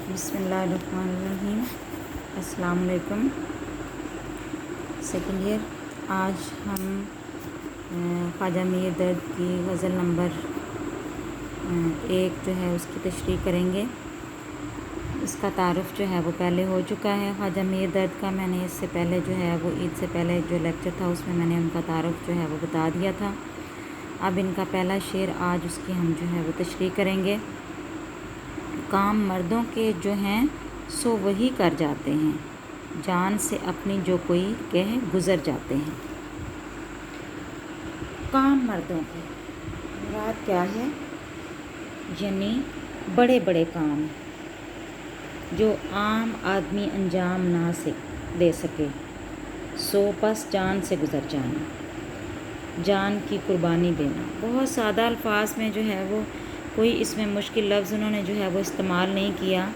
بسم اللہ الرحمن الرحیم۔ السلام علیکم۔ سیکنڈ ایئر، آج ہم خواجہ میر درد کی غزل نمبر 1 جو ہے اس کی تشریح کریں گے۔ اس کا تعارف جو ہے وہ پہلے ہو چکا ہے خواجہ میر درد کا۔ میں نے اس سے پہلے جو ہے وہ عید سے پہلے جو لیکچر تھا اس میں نے ان کا تعارف جو ہے وہ بتا دیا تھا۔ اب ان کا پہلا شعر آج اس کی ہم جو ہے وہ تشریح کریں گے۔ کام مردوں کے جو ہیں سو وہی کر جاتے ہیں، جان سے اپنی جو کوئی کہہ گزر جاتے ہیں۔ کام مردوں کے مراد کیا ہے؟ یعنی بڑے بڑے کام جو عام آدمی انجام نہ دے سکے، سو پس جان سے گزر جانا، جان کی قربانی دینا۔ بہت سادہ الفاظ میں جو ہے وہ کوئی اس میں مشکل لفظ انہوں نے جو ہے وہ استعمال نہیں کیا۔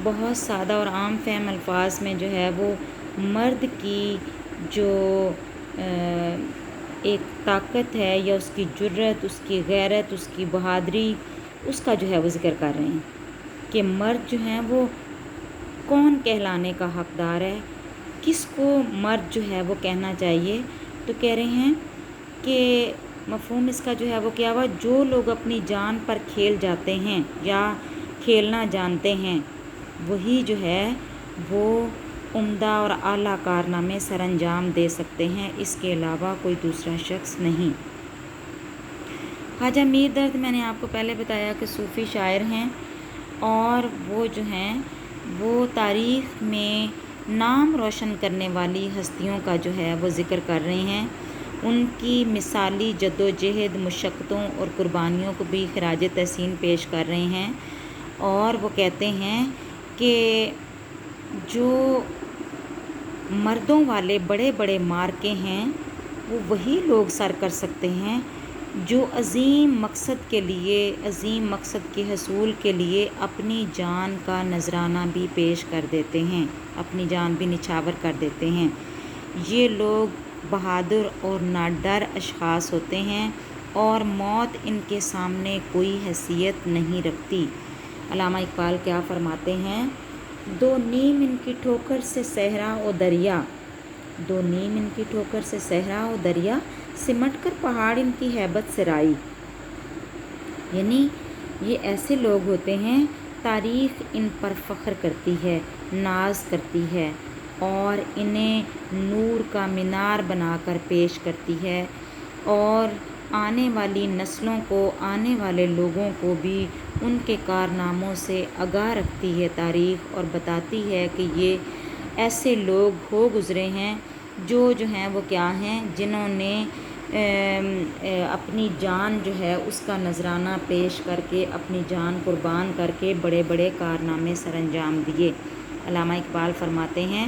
بہت سادہ اور عام فہم الفاظ میں جو ہے وہ مرد کی جو ایک طاقت ہے یا اس کی جرت، اس کی غیرت، اس کی بہادری، اس کا جو ہے وہ ذکر کر رہے ہیں کہ مرد جو ہیں وہ کون کہلانے کا حقدار ہے، کس کو مرد جو ہے وہ کہنا چاہیے۔ تو کہہ رہے ہیں کہ مفہوم اس کا جو ہے وہ کیا ہوا، جو لوگ اپنی جان پر کھیل جاتے ہیں یا کھیلنا جانتے ہیں وہی جو ہے وہ عمدہ اور اعلیٰ کارنامے سر انجام دے سکتے ہیں، اس کے علاوہ کوئی دوسرا شخص نہیں۔ خواجہ میر درد میں نے آپ کو پہلے بتایا کہ صوفی شاعر ہیں، اور وہ جو ہیں وہ تاریخ میں نام روشن کرنے والی ہستیوں کا جو ہے وہ ذکر کر رہے ہیں۔ ان کی مثالی جد و جہد، مشقتوں اور قربانیوں کو بھی خراج تحسین پیش کر رہے ہیں، اور وہ کہتے ہیں کہ جو مردوں والے بڑے بڑے مارکے ہیں وہ وہی لوگ سر کر سکتے ہیں جو عظیم مقصد کے لیے، عظیم مقصد کے حصول کے لیے اپنی جان کا نذرانہ بھی پیش کر دیتے ہیں، اپنی جان بھی نچھاور کر دیتے ہیں۔ یہ لوگ بہادر اور ناڈر اشخاص ہوتے ہیں اور موت ان کے سامنے کوئی حیثیت نہیں رکھتی۔ علامہ اقبال کیا فرماتے ہیں؟ دو نیم ان کی ٹھوکر سے صحرا و دریا، دو نیم ان کی ٹھوکر سے صحرا و دریا، سمٹ کر پہاڑ ان کی ہیبت سے رائی۔ یعنی یہ ایسے لوگ ہوتے ہیں، تاریخ ان پر فخر کرتی ہے، ناز کرتی ہے اور انہیں نور کا مینار بنا کر پیش کرتی ہے، اور آنے والی نسلوں کو، آنے والے لوگوں کو بھی ان کے کارناموں سے آگاہ رکھتی ہے تاریخ، اور بتاتی ہے کہ یہ ایسے لوگ ہو گزرے ہیں جو ہیں وہ کیا ہیں، جنہوں نے اپنی جان جو ہے اس کا نذرانہ پیش کر کے، اپنی جان قربان کر کے بڑے بڑے کارنامے سر انجام دیے۔ علامہ اقبال فرماتے ہیں،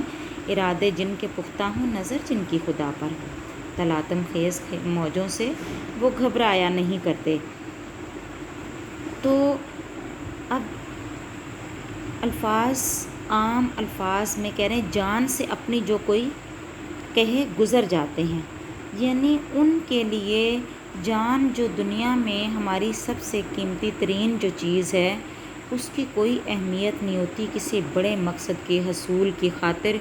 ارادے جن کے پختہ ہوں، نظر جن کی خدا پر ہو، تلاطم خیز موجوں سے وہ گھبرایا نہیں کرتے۔ تو اب الفاظ، عام الفاظ میں کہہ رہے ہیں جان سے اپنی جو کوئی کہے گزر جاتے ہیں، یعنی ان کے لیے جان جو دنیا میں ہماری سب سے قیمتی ترین جو چیز ہے اس کی کوئی اہمیت نہیں ہوتی۔ کسی بڑے مقصد کے حصول کی خاطر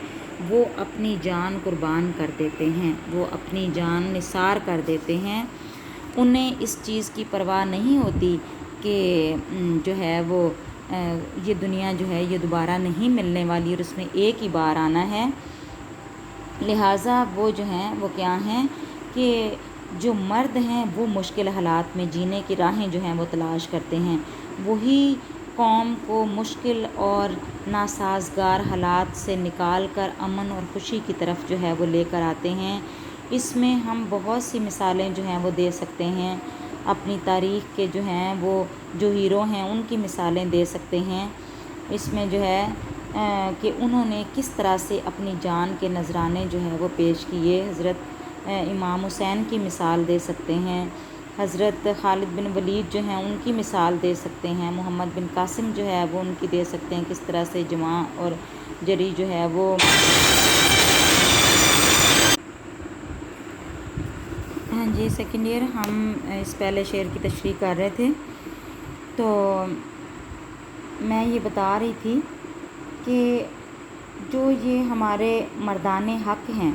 وہ اپنی جان قربان کر دیتے ہیں، وہ اپنی جان نثار کر دیتے ہیں۔ انہیں اس چیز کی پرواہ نہیں ہوتی کہ جو ہے وہ یہ دنیا جو ہے یہ دوبارہ نہیں ملنے والی اور اس میں ایک ہی بار آنا ہے۔ لہٰذا وہ جو ہیں وہ کیا ہیں کہ جو مرد ہیں وہ مشکل حالات میں جینے کی راہیں جو ہیں وہ تلاش کرتے ہیں، وہی قوم کو مشکل اور ناسازگار حالات سے نکال کر امن اور خوشی کی طرف جو ہے وہ لے کر آتے ہیں۔ اس میں ہم بہت سی مثالیں جو ہیں وہ دے سکتے ہیں، اپنی تاریخ کے جو ہیں وہ جو ہیرو ہیں ان کی مثالیں دے سکتے ہیں۔ اس میں جو ہے کہ انہوں نے کس طرح سے اپنی جان کے نذرانے جو ہے وہ پیش کیے۔ حضرت امام حسین کی مثال دے سکتے ہیں، حضرت خالد بن ولید جو ہیں ان کی مثال دے سکتے ہیں، محمد بن قاسم جو ہے وہ ان کی دے سکتے ہیں، کس طرح سے جماع اور جری جو ہے وہ ہاں جی سیکنڈ ایئر ہم اس پہلے شعر کی تشریح کر رہے تھے۔ تو میں یہ بتا رہی تھی کہ جو یہ ہمارے مردان حق ہیں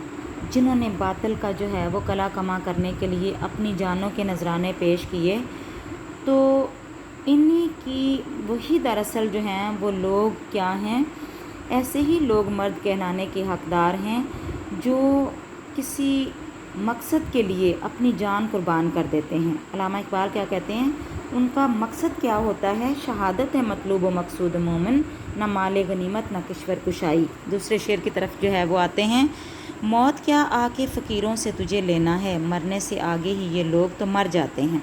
جنہوں نے باطل کا جو ہے وہ کلا کما کرنے کے لیے اپنی جانوں کے نذرانے پیش کیے، تو انہی کی وہی دراصل جو ہیں وہ لوگ کیا ہیں، ایسے ہی لوگ مرد کہلانے کے حقدار ہیں جو کسی مقصد کے لیے اپنی جان قربان کر دیتے ہیں۔ علامہ اقبال کیا کہتے ہیں؟ ان کا مقصد کیا ہوتا ہے؟ شہادت ہے مطلوب و مقصود مومن، نہ مال غنیمت نہ کشور کشائی۔ دوسرے شعر کی طرف جو ہے وہ آتے ہیں، موت کیا آ کے فقیروں سے تجھے لینا ہے، مرنے سے آگے ہی یہ لوگ تو مر جاتے ہیں۔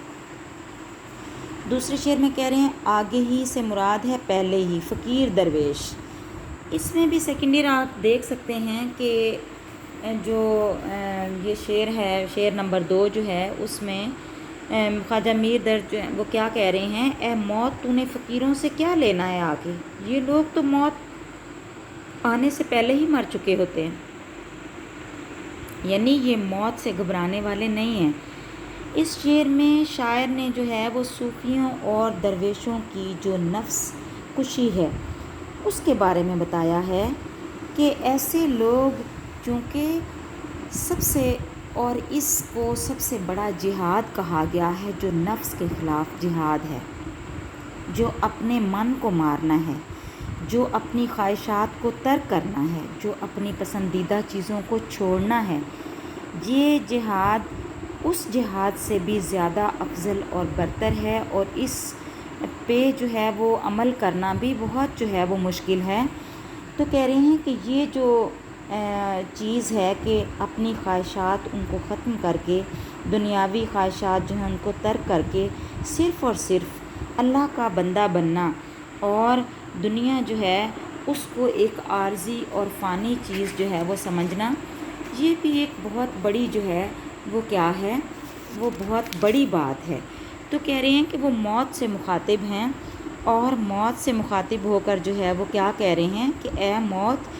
دوسرے شعر میں کہہ رہے ہیں، آگے ہی سے مراد ہے پہلے ہی، فقیر درویش۔ اس میں بھی سیکنڈ ایئر آپ دیکھ سکتے ہیں کہ جو یہ شعر ہے، شعر نمبر 2 جو ہے، اس میں خواجہ میر درد جو ہیں وہ کیا کہہ رہے ہیں، اے موت تو نے فقیروں سے کیا لینا ہے آگے، یہ لوگ تو موت آنے سے پہلے ہی مر چکے ہوتے ہیں، یعنی یہ موت سے گھبرانے والے نہیں ہیں۔ اس شعر میں شاعر نے جو ہے وہ صوفیوں اور درویشوں کی جو نفس کشی ہے اس کے بارے میں بتایا ہے کہ ایسے لوگ چونکہ سب سے، اور اس کو سب سے بڑا جہاد کہا گیا ہے جو نفس کے خلاف جہاد ہے، جو اپنے من کو مارنا ہے، جو اپنی خواہشات کو ترک کرنا ہے، جو اپنی پسندیدہ چیزوں کو چھوڑنا ہے، یہ جہاد اس جہاد سے بھی زیادہ افضل اور برتر ہے، اور اس پہ جو ہے وہ عمل کرنا بھی بہت جو ہے وہ مشکل ہے۔ تو کہہ رہے ہیں کہ یہ جو چیز ہے کہ اپنی خواہشات ان کو ختم کر کے، دنیاوی خواہشات جو ہیں ان کو ترک کر کے صرف اور صرف اللہ کا بندہ بننا، اور دنیا جو ہے اس کو ایک عارضی اور فانی چیز جو ہے وہ سمجھنا، یہ بھی ایک بہت بڑی جو ہے وہ کیا ہے، وہ بہت بڑی بات ہے۔ تو کہہ رہے ہیں کہ وہ موت سے مخاطب ہیں، اور موت سے مخاطب ہو کر جو ہے وہ کیا کہہ رہے ہیں کہ اے موت،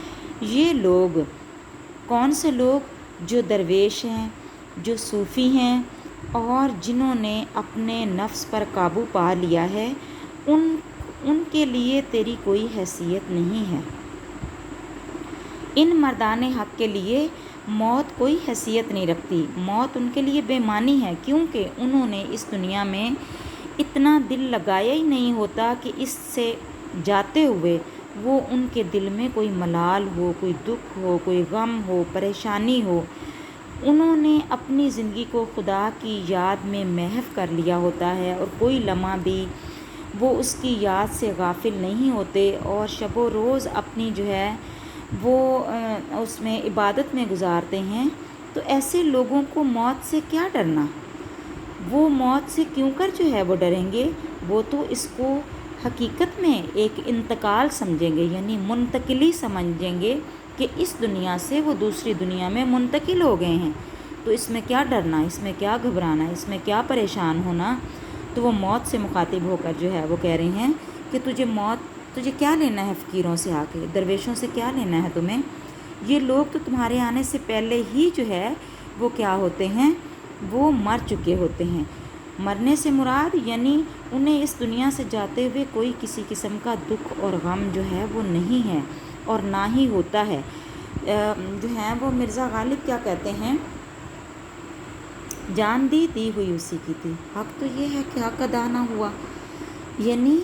یہ لوگ کون سے لوگ؟ جو درویش ہیں، جو صوفی ہیں، اور جنہوں نے اپنے نفس پر قابو پا لیا ہے، ان کے لیے تیری کوئی حیثیت نہیں ہے۔ ان مردان حق کے لیے موت کوئی حیثیت نہیں رکھتی، موت ان کے لیے بے معنی ہے، کیونکہ انہوں نے اس دنیا میں اتنا دل لگایا ہی نہیں ہوتا کہ اس سے جاتے ہوئے وہ ان کے دل میں کوئی ملال ہو، کوئی دکھ ہو، کوئی غم ہو، پریشانی ہو۔ انہوں نے اپنی زندگی کو خدا کی یاد میں محو کر لیا ہوتا ہے، اور کوئی لمحہ بھی وہ اس کی یاد سے غافل نہیں ہوتے، اور شب و روز اپنی جو ہے وہ اس میں عبادت میں گزارتے ہیں۔ تو ایسے لوگوں کو موت سے کیا ڈرنا؟ وہ موت سے کیوں کر جو ہے وہ ڈریں گے؟ وہ تو اس کو حقیقت میں ایک انتقال سمجھیں گے، یعنی منتقلی سمجھیں گے کہ اس دنیا سے وہ دوسری دنیا میں منتقل ہو گئے ہیں۔ تو اس میں کیا ڈرنا، اس میں کیا گھبرانا، اس میں کیا پریشان ہونا؟ تو وہ موت سے مخاطب ہو کر جو ہے وہ کہہ رہے ہیں کہ تجھے کیا لینا ہے فقیروں سے آ کے، درویشوں سے کیا لینا ہے تمہیں؟ یہ لوگ تو تمہارے آنے سے پہلے ہی جو ہے وہ کیا ہوتے ہیں، وہ مر چکے ہوتے ہیں۔ مرنے سے مراد یعنی انہیں اس دنیا سے جاتے ہوئے کوئی کسی قسم کا دکھ اور غم جو ہے وہ نہیں ہے، اور نہ ہی ہوتا ہے۔ جو ہیں وہ مرزا غالب کیا کہتے ہیں، جان دی ہوئی اسی کی تھی، حق تو یہ ہے کہ حق ادا نہ ہوا، یعنی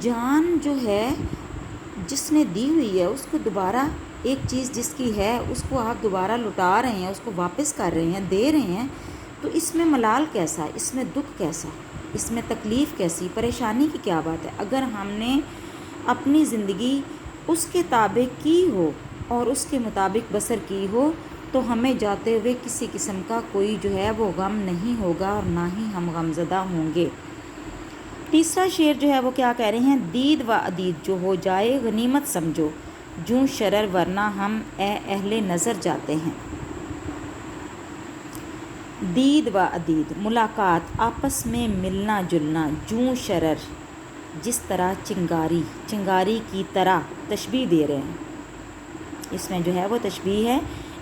جان جو ہے جس نے دی ہوئی ہے اس کو دوبارہ، ایک چیز جس کی ہے اس کو آپ دوبارہ لوٹا رہے ہیں، اس کو واپس کر رہے ہیں، دے رہے ہیں، تو اس میں ملال کیسا، اس میں دکھ کیسا، اس میں تکلیف کیسی، پریشانی کی کیا بات ہے؟ اگر ہم نے اپنی زندگی اس کے تابع کی ہو اور اس کے مطابق بسر کی ہو تو ہمیں جاتے ہوئے کسی قسم کا کوئی جو ہے وہ غم نہیں ہوگا، اور نہ ہی ہم غم زدہ ہوں گے۔ تیسرا شعر جو ہے وہ کیا کہہ رہے ہیں، دید و عدید جو ہو جائے غنیمت سمجھو، جوں شرر ورنہ ہم اے اہل نظر جاتے ہیں۔ دید و عدید ملاقات، آپس میں ملنا جلنا، جوں شرر جس طرح چنگاری کی طرح تشبیہ دے رہے ہیں۔ اس میں جو ہے وہ تشبیہ ہے،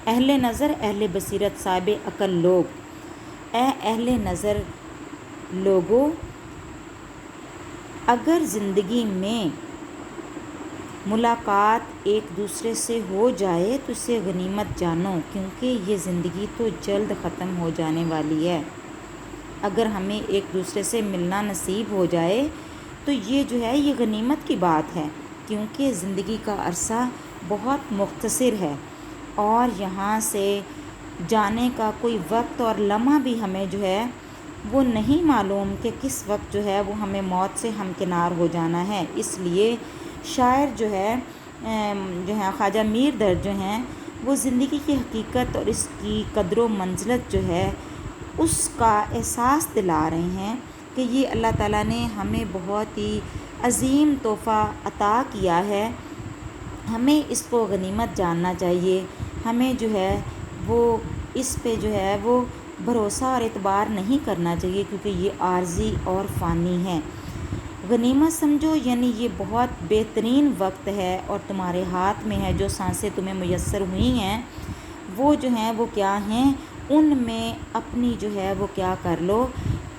اہل نظر اہل بصیرت صاحب عقل لوگ، اے اہل نظر لوگو، اگر زندگی میں ملاقات ایک دوسرے سے ہو جائے تو اسے غنیمت جانو، کیونکہ یہ زندگی تو جلد ختم ہو جانے والی ہے۔ اگر ہمیں ایک دوسرے سے ملنا نصیب ہو جائے تو یہ جو ہے یہ غنیمت کی بات ہے، کیونکہ زندگی کا عرصہ بہت مختصر ہے اور یہاں سے جانے کا کوئی وقت اور لمحہ بھی ہمیں جو ہے وہ نہیں معلوم کہ کس وقت جو ہے وہ ہمیں موت سے ہمکنار ہو جانا ہے۔ اس لیے شاعر جو ہے خواجہ میر درد جو ہیں وہ زندگی کی حقیقت اور اس کی قدر و منزلت جو ہے اس کا احساس دلا رہے ہیں کہ یہ اللہ تعالیٰ نے ہمیں بہت ہی عظیم تحفہ عطا کیا ہے، ہمیں اس کو غنیمت جاننا چاہیے، ہمیں جو ہے وہ اس پہ جو ہے وہ بھروسہ اور اعتبار نہیں کرنا چاہیے، کیونکہ یہ عارضی اور فانی ہے۔ غنیمت سمجھو یعنی یہ بہت بہترین وقت ہے اور تمہارے ہاتھ میں ہے، جو سانسیں تمہیں میسر ہوئی ہیں وہ جو ہیں وہ کیا ہیں، ان میں اپنی جو ہے وہ کیا کر لو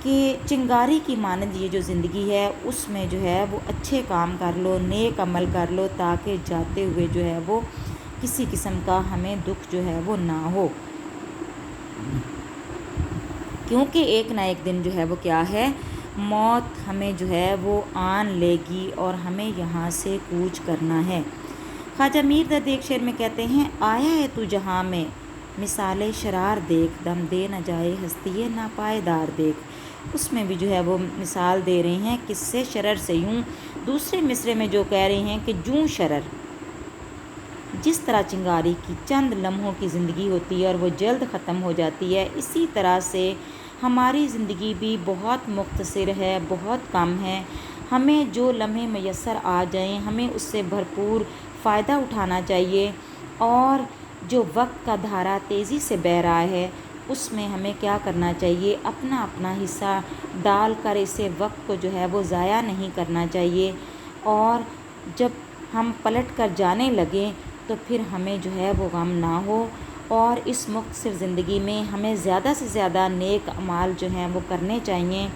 کہ چنگاری کی مانند یہ جو زندگی ہے اس میں جو ہے وہ اچھے کام کر لو، نیک عمل کر لو، تاکہ جاتے ہوئے جو ہے وہ کسی قسم کا ہمیں دکھ جو ہے وہ نہ ہو، کیونکہ ایک نہ ایک دن جو ہے وہ کیا ہے، موت ہمیں جو ہے وہ آن لے گی اور ہمیں یہاں سے کوچ کرنا ہے۔ خواجہ میر درد ایک شعر میں کہتے ہیں، آیا ہے تو جہاں میں مثال شرار دیکھ، دم دے نہ جائے ہستی ناپائیدار دیکھ۔ اس میں بھی جو ہے وہ مثال دے رہے ہیں کس سے، شرر سے۔ یوں دوسرے مصرے میں جو کہہ رہے ہیں کہ جوں شرر، جس طرح چنگاری کی چند لمحوں کی زندگی ہوتی ہے اور وہ جلد ختم ہو جاتی ہے، اسی طرح سے ہماری زندگی بھی بہت مختصر ہے، بہت کم ہے۔ ہمیں جو لمحے میسر آ جائیں ہمیں اس سے بھرپور فائدہ اٹھانا چاہیے، اور جو وقت کا دھارا تیزی سے بہہ رہا ہے اس میں ہمیں کیا کرنا چاہیے، اپنا اپنا حصہ ڈال کر اسے وقت کو جو ہے وہ ضائع نہیں کرنا چاہیے، اور جب ہم پلٹ کر جانے لگیں تو پھر ہمیں جو ہے وہ غم نہ ہو، اور اس مختصر زندگی میں ہمیں زیادہ سے زیادہ نیک اعمال جو ہیں وہ کرنے چاہیے،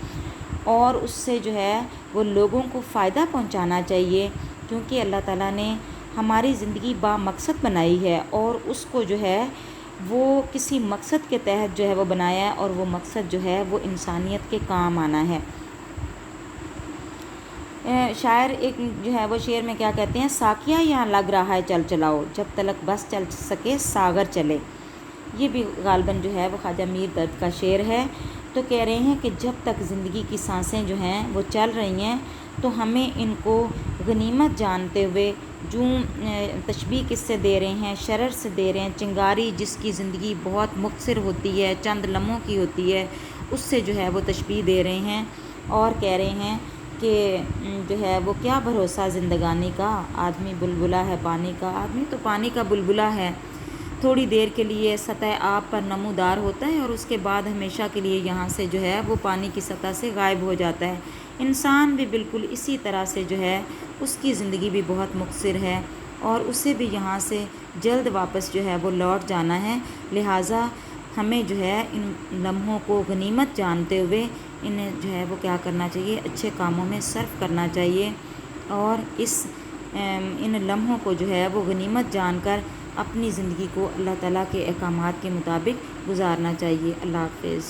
اور اس سے جو ہے وہ لوگوں کو فائدہ پہنچانا چاہیے، کیونکہ اللہ تعالیٰ نے ہماری زندگی با مقصد بنائی ہے اور اس کو جو ہے وہ کسی مقصد کے تحت جو ہے وہ بنایا ہے، اور وہ مقصد جو ہے وہ انسانیت کے کام آنا ہے۔ شاعر ایک جو ہے وہ شعر میں کیا کہتے ہیں، ساقیہ یہاں لگ رہا ہے چل چلاؤ، جب تلک بس چل سکے ساغر چلے۔ یہ بھی غالباً جو ہے وہ خواجہ میر درد کا شعر ہے۔ تو کہہ رہے ہیں کہ جب تک زندگی کی سانسیں جو ہیں وہ چل رہی ہیں تو ہمیں ان کو غنیمت جانتے ہوئے، جو تشبیہ کس سے دے رہے ہیں، شرر سے دے رہے ہیں، چنگاری جس کی زندگی بہت مختصر ہوتی ہے، چند لمحوں کی ہوتی ہے، اس سے جو ہے وہ تشبیہ دے رہے ہیں، اور کہہ رہے ہیں کہ جو ہے وہ کیا بھروسہ زندگانی کا، آدمی بلبلا ہے پانی کا، آدمی تو پانی کا بلبلا ہے، تھوڑی دیر کے لیے سطح آب پر نمودار ہوتا ہے اور اس کے بعد ہمیشہ کے لیے یہاں سے جو ہے وہ پانی کی سطح سے غائب ہو جاتا ہے۔ انسان بھی بالکل اسی طرح سے جو ہے اس کی زندگی بھی بہت مختصر ہے اور اسے بھی یہاں سے جلد واپس جو ہے وہ لوٹ جانا ہے، لہٰذا ہمیں جو ہے ان لمحوں کو غنیمت جانتے ہوئے انہیں جو ہے وہ کیا کرنا چاہیے، اچھے کاموں میں صرف کرنا چاہیے، اور ان لمحوں کو جو ہے وہ غنیمت جان کر اپنی زندگی کو اللہ تعالیٰ کے احکامات کے مطابق گزارنا چاہیے۔ اللہ حافظ۔